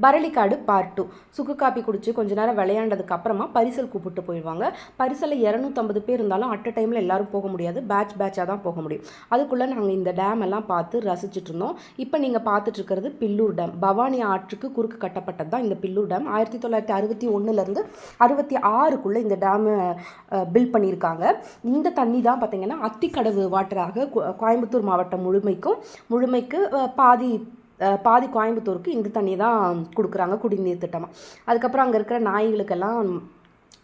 Paralikadu part 2. சுக்கு copy குடிச்சு கொஞ்ச நேரம் விளையாண்டதுக்கு அப்புறமா பரிசல் கூப்பிட்டு போயிடுவாங்க. பரிசலில் 250 பேர் இருந்தாலும் அட் அ டைமில் எல்லாரும் போக முடியாது, பேட்சாக தான் போக முடியும். அதுக்குள்ளே நாங்கள் இந்த டேம் எல்லாம் பார்த்து ரசிச்சுட்டு இருந்தோம். இப்போ நீங்கள் பார்த்துட்டு இருக்கிறது பில்லூர் டேம். பவானி ஆற்றுக்கு குறுக்கு கட்டப்பட்டது தான் இந்த பில்லூர் டேம். 1961லேருந்து 66க்குள்ளே இந்த டேமு பில்ட் பண்ணியிருக்காங்க. இந்த தண்ணி தான் பார்த்திங்கன்னா அத்திக்கடவு வாட்டராக கோயம்புத்தூர் மாவட்டம் முழுமைக்கு பாதி கோயம்புத்தூருக்கு இந்த தண்ணி தான் கொடுக்குறாங்க குடிநீர் திட்டமாக. அதுக்கப்புறம் அங்கே இருக்கிற நாய்களுக்கெல்லாம்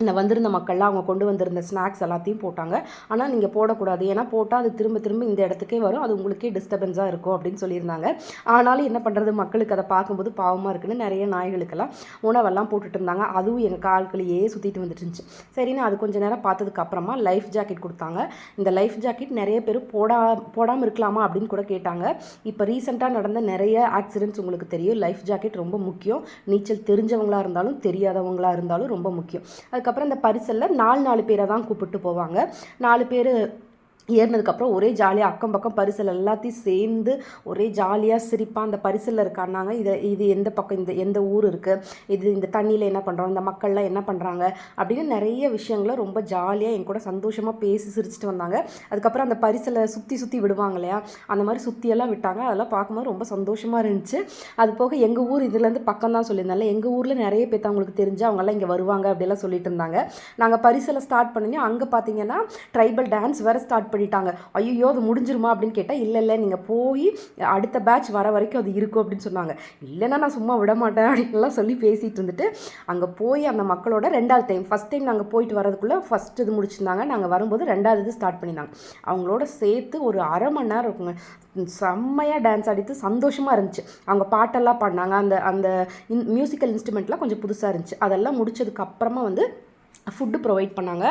இந்த வந்திருந்த மக்கள்லாம் அவங்க கொண்டு வந்திருந்த ஸ்நாக்ஸ் எல்லாத்தையும் போட்டாங்க. ஆனால் நீங்கள் போடக்கூடாது, ஏன்னா போட்டால் அது திரும்ப இந்த இடத்துக்கே வரும், அது உங்களுக்கே டிஸ்டர்பன்ஸாக இருக்கும் அப்படின்னு சொல்லியிருந்தாங்க. ஆனாலும் என்ன பண்ணுறது, மக்களுக்கு அதை பார்க்கும்போது பாவமாக இருக்குன்னு நிறைய நாய்களுக்கெல்லாம் உணவெல்லாம் போட்டுட்டு இருந்தாங்க. அதுவும் எங்கள் கால்களையே சுற்றிட்டு வந்துட்டு இருந்துச்சு. சரின்னு அது கொஞ்சம் நேரம் பார்த்ததுக்கு அப்புறமா லைஃப் ஜாக்கெட் கொடுத்தாங்க. இந்த லைஃப் ஜாக்கெட் நிறைய பேர் போடாமல் இருக்கலாமா அப்படின்னு கூட கேட்டாங்க. இப்போ ரீசெண்டாக நடந்த நிறைய ஆக்சிடென்ட்ஸ் உங்களுக்கு தெரியும். லைஃப் ஜாக்கெட் ரொம்ப முக்கியம். நீச்சல் தெரிஞ்சவங்களாக இருந்தாலும் தெரியாதவங்களாக இருந்தாலும் ரொம்ப முக்கியம். அதுக்கப்புறம் இந்த பரிசலில் 4 பேரை தான் கூப்பிட்டு போவாங்க. 4 பேர் ஏறினதுக்கப்புறம் ஒரே ஜாலியாக அக்கம் பக்கம் பரிசல் எல்லாத்தையும் சேர்ந்து ஒரே ஜாலியாக சிரிப்பாக அந்த பரிசலில் இருக்கானாங்க. இது எந்த பக்கம், எந்த ஊர் இருக்குது, இந்த தண்ணியில் என்ன பண்ணுறோம், இந்த மக்கள்லாம் என்ன பண்ணுறாங்க அப்படின்னு நிறைய விஷயங்களை ரொம்ப ஜாலியாக என் கூட சந்தோஷமாக பேசி சிரிச்சிட்டு வந்தாங்க. அதுக்கப்புறம் அந்த பரிசலை சுற்றி விடுவாங்க இல்லையா, அந்த மாதிரி சுற்றியெல்லாம் விட்டாங்க. அதெல்லாம் பார்க்கும்போது ரொம்ப சந்தோஷமாக இருந்துச்சு. அது போக எங்கள் ஊர் இதுலேருந்து பக்கம் தான் சொல்லியிருந்தால, எங்கள் ஊரில் நிறைய பேர் அவங்களுக்கு தெரிஞ்சு அவங்கெல்லாம் இங்கே வருவாங்க அப்படிலாம் சொல்லிட்டு இருந்தாங்க. நாங்கள் பரிசலை ஸ்டார்ட் பண்ணிங்க, அங்கே பார்த்தீங்கன்னா ட்ரைபல் டான்ஸ் வேறு ஸ்டார்ட் பண்ணிட்டாங்க. ஐயோ அது முடிஞ்சிருமா அப்படின்னு கேட்டால் இல்லை நீங்கள் போய் அடுத்த பேட்ச் வர வரைக்கும் அது இருக்கும் அப்படின்னு சொன்னாங்க. இல்லைன்னா நான் சும்மா விட மாட்டேன் அப்படின்லாம் சொல்லி பேசிகிட்டு இருந்துட்டு அங்கே போய் அந்த மக்களோட 2வது டைம், ஃபஸ்ட் டைம் நாங்கள் போயிட்டு வரதுக்குள்ளே ஃபஸ்ட் இது முடிச்சிருந்தாங்க. நாங்கள் வரும்போது 2வது இது ஸ்டார்ட் பண்ணியிருந்தாங்க. அவங்களோட சேர்த்து ஒரு அரை மணி நேரம் இருக்குங்க, செம்மையாக டான்ஸ் ஆடிட்டு சந்தோஷமாக இருந்துச்சு. அவங்க பாட்டெல்லாம் பாடினாங்க. அந்த மியூசிக்கல் இன்ஸ்ட்ருமெண்ட்லாம் கொஞ்சம் புதுசாக இருந்துச்சு. அதெல்லாம் முடிச்சதுக்கு அப்புறமா ஃபுட்டு ப்ரொவைட் பண்ணாங்க.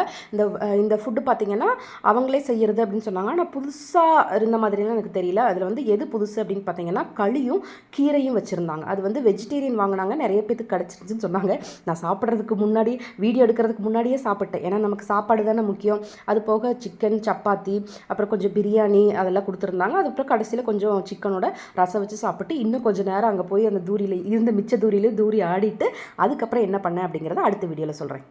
இந்த ஃபுட்டு பார்த்திங்கன்னா அவங்களே செய்கிறது அப்படின்னு சொன்னாங்க. ஆனால் புதுசாக இருந்த மாதிரிலாம் எனக்கு தெரியல. அதில் எது புதுசு அப்படின்னு பார்த்தீங்கன்னா களியும் கீரையும் வச்சுருந்தாங்க. அது வெஜிடேரியன் வாங்கினாங்க, நிறைய பேருக்கு கிடச்சிருச்சுன்னு சொன்னாங்க. நான் சாப்பிட்றதுக்கு முன்னாடி, வீடியோ எடுக்கிறதுக்கு முன்னாடியே சாப்பிட்டேன். ஏன்னா நமக்கு சாப்பாடு தானே முக்கியம். அது போக சிக்கன், சப்பாத்தி, அப்புறம் கொஞ்சம் பிரியாணி அதெல்லாம் கொடுத்துருந்தாங்க. அதுக்கப்புறம் கடைசியில் கொஞ்சம் சிக்கனோட ரசம் வச்சு சாப்பிட்டு இன்னும் கொஞ்சம் நேரம் அங்கே போய் அந்த மிச்ச தூரியிலே தூரி ஆடிட்டு அதுக்கப்புறம் என்ன பண்ணேன் அப்படிங்கிறத அடுத்த வீடியோவில் சொல்கிறேன்.